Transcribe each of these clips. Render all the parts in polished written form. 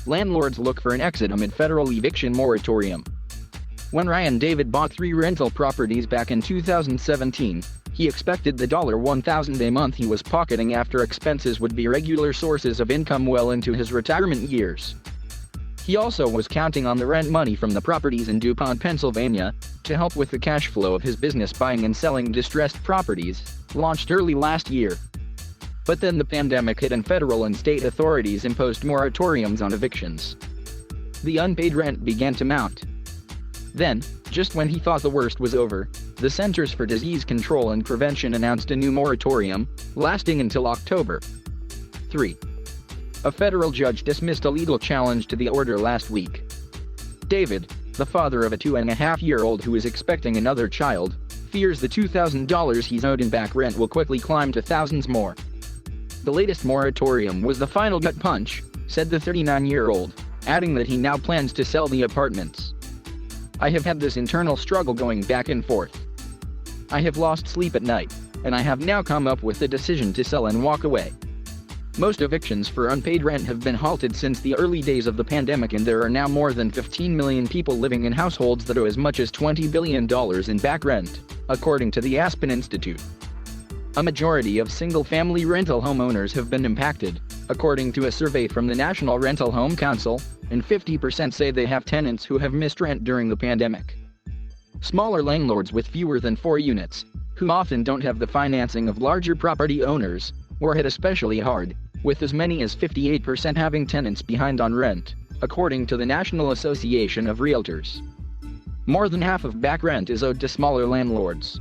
Landlords look for an exit amid federal eviction moratorium. When Ryan David bought 3 rental properties back in 2017, he expected the $1,000 a month he was pocketing after expenses would be regular sources of income well into his retirement years. He also was counting on the rent money from the properties in Dupont, Pennsylvania, to help with the cash flow of his business buying and selling distressed properties, launched early last year. But then the pandemic hit and federal and state authorities imposed moratoriums on evictions. The unpaid rent began to mount. Then, just when he thought the worst was over, the Centers for Disease Control and Prevention announced a new moratorium, lasting until October 3. A federal judge dismissed a legal challenge to the order last week. David, the father of a 2.5-year-old who is expecting another child, fears the $2,000 he's owed in back rent will quickly climb to thousands more. The latest moratorium was the final gut punch, said the 39-year-old, adding that he now plans to sell the apartments. I have had this internal struggle going back and forth. I have lost sleep at night, and I have now come up with the decision to sell and walk away. Most evictions for unpaid rent have been halted since the early days of the pandemic, and there are now more than 15 million people living in households that owe as much as $20 billion in back rent, according to the Aspen Institute. A majority of single-family rental homeowners have been impacted, according to a survey from the National Rental Home Council, and 50% say they have tenants who have missed rent during the pandemic. Smaller landlords with fewer than 4 units, who often don't have the financing of larger property owners, were hit especially hard, with as many as 58% having tenants behind on rent, according to the National Association of Realtors. More than half of back rent is owed to smaller landlords.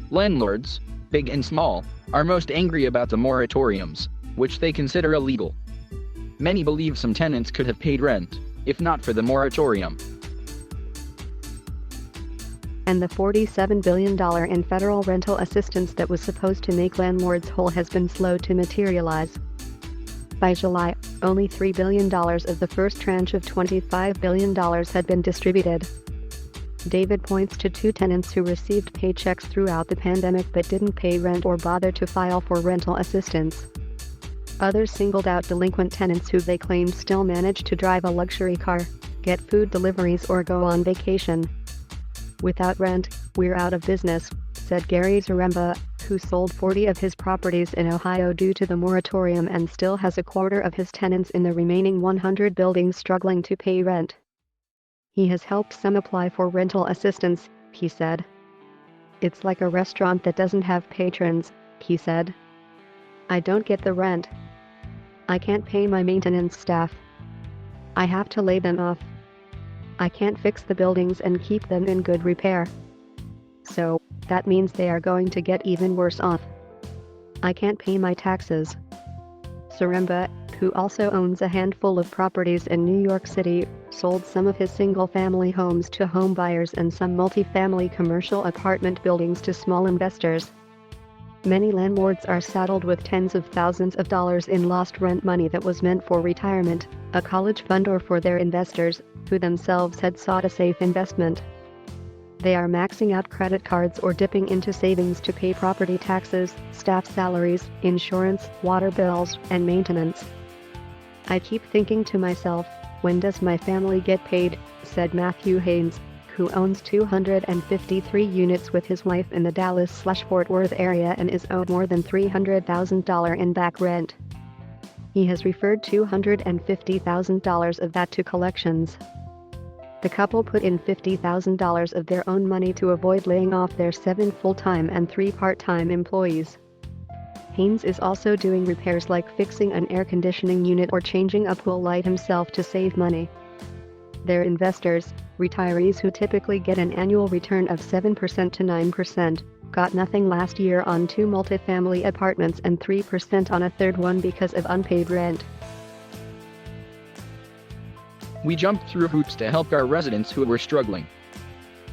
Landlords, big and small, are most angry about the moratoriums, which they consider illegal. Many believe some tenants could have paid rent, if not for the moratorium. And the $47 billion in federal rental assistance that was supposed to make landlords whole has been slow to materialize. By July, only $3 billion of the first tranche of $25 billion had been distributed. David points to 2 tenants who received paychecks throughout the pandemic but didn't pay rent or bother to file for rental assistance. Others singled out delinquent tenants who they claimed still managed to drive a luxury car, get food deliveries or go on vacation. Without rent, we're out of business, said Gary Zaremba, who sold 40 of his properties in Ohio due to the moratorium and still has a quarter of his tenants in the remaining 100 buildings struggling to pay rent. He has helped some apply for rental assistance, he said. It's like a restaurant that doesn't have patrons, he said. I don't get the rent. I can't pay my maintenance staff. I have to lay them off. I can't fix the buildings and keep them in good repair. So, that means they are going to get even worse off. I can't pay my taxes. Zaremba, who also owns a handful of properties in New York City, sold some of his single-family homes to home buyers and some multifamily commercial apartment buildings to small investors. Many landlords are saddled with tens of thousands of dollars in lost rent money that was meant for retirement, a college fund, or for their investors, who themselves had sought a safe investment. They are maxing out credit cards or dipping into savings to pay property taxes, staff salaries, insurance, water bills, and maintenance. I keep thinking to myself, when does my family get paid, said Matthew Haynes, who owns 253 units with his wife in the Dallas/Fort Worth area and is owed more than $300,000 in back rent. He has referred $250,000 of that to collections. The couple put in $50,000 of their own money to avoid laying off their 7 full-time and 3 part-time employees. Haynes is also doing repairs like fixing an air conditioning unit or changing a pool light himself to save money. Their investors, retirees who typically get an annual return of 7% to 9%, got nothing last year on 2 multifamily apartments and 3% on a third one because of unpaid rent. We jumped through hoops to help our residents who were struggling.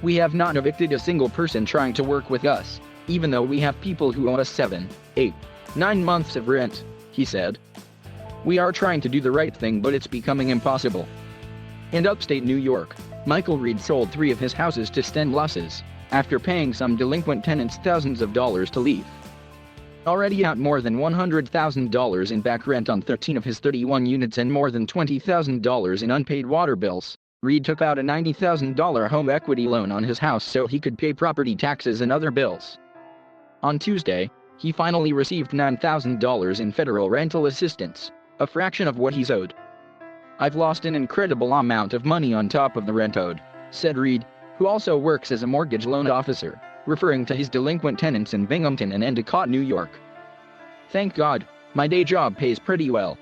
We have not evicted a single person trying to work with us, even though we have people who owe us 7, 8, 9 months of rent, he said. We are trying to do the right thing, but it's becoming impossible. In upstate New York, Michael Reed sold 3 of his houses to stem losses, after paying some delinquent tenants thousands of dollars to leave. already out more than $100,000 in back rent on 13 of his 31 units and more than $20,000 in unpaid water bills. Reed took out a $90,000 home equity loan on his house so he could pay property taxes and other bills. On Tuesday, he finally received $9,000 in federal rental assistance, a fraction of what he's owed. "I've lost an incredible amount of money on top of the rent owed," said Reed, who also works as a mortgage loan officer, referring to his delinquent tenants in Binghamton and Endicott, New York. "Thank God, my day job pays pretty well."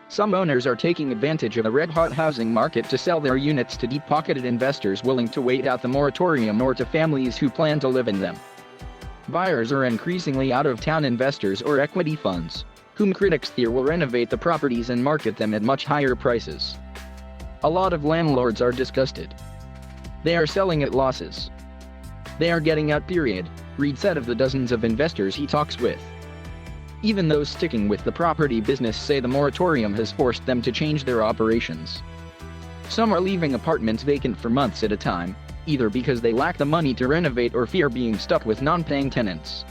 Some owners are taking advantage of the red-hot housing market to sell their units to deep-pocketed investors willing to wait out the moratorium or to families who plan to live in them. Buyers are increasingly out-of-town investors or equity funds, whom critics fear will renovate the properties and market them at much higher prices. A lot of landlords are disgusted. They are selling at losses. They are getting out, period, Reed said of the dozens of investors he talks with. Even those sticking with the property business say the moratorium has forced them to change their operations. Some are leaving apartments vacant for months at a time, either because they lack the money to renovate or fear being stuck with non-paying tenants.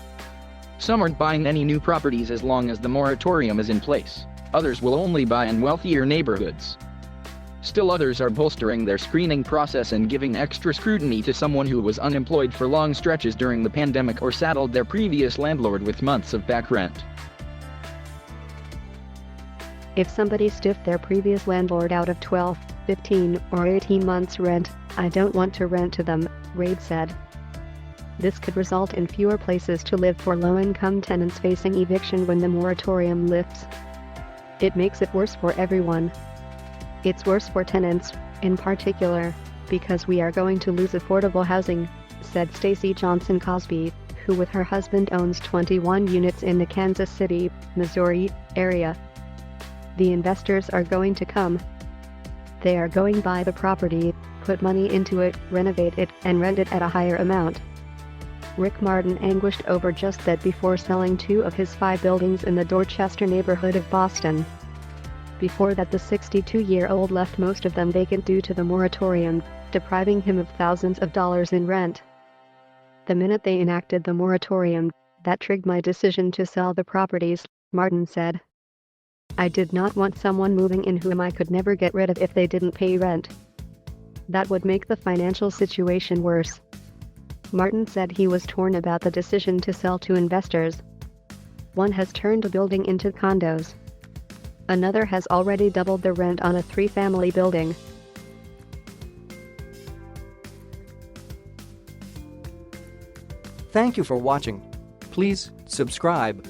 Some aren't buying any new properties as long as the moratorium is in place. Others will only buy in wealthier neighborhoods. Still others are bolstering their screening process and giving extra scrutiny to someone who was unemployed for long stretches during the pandemic or saddled their previous landlord with months of back rent. If somebody stiffed their previous landlord out of 12, 15, or 18 months' rent, I don't want to rent to them, Reed said. This could result in fewer places to live for low-income tenants facing eviction when the moratorium lifts. It makes it worse for everyone. It's worse for tenants, in particular, because we are going to lose affordable housing, said Stacy Johnson Cosby, who with her husband owns 21 units in the Kansas City, Missouri, area. The investors are going to come. They are going to buy the property, put money into it, renovate it, and rent it at a higher amount. Rick Martin anguished over just that before selling 2 of his 5 buildings in the Dorchester neighborhood of Boston. Before that, the 62-year-old left most of them vacant due to the moratorium, depriving him of thousands of dollars in rent. The minute they enacted the moratorium, that triggered my decision to sell the properties, Martin said. I did not want someone moving in whom I could never get rid of if they didn't pay rent. That would make the financial situation worse. Martin said he was torn about the decision to sell to investors. One has turned a building into condos. Another has already doubled the rent on a 3-family building. Thank you for watching. Please subscribe.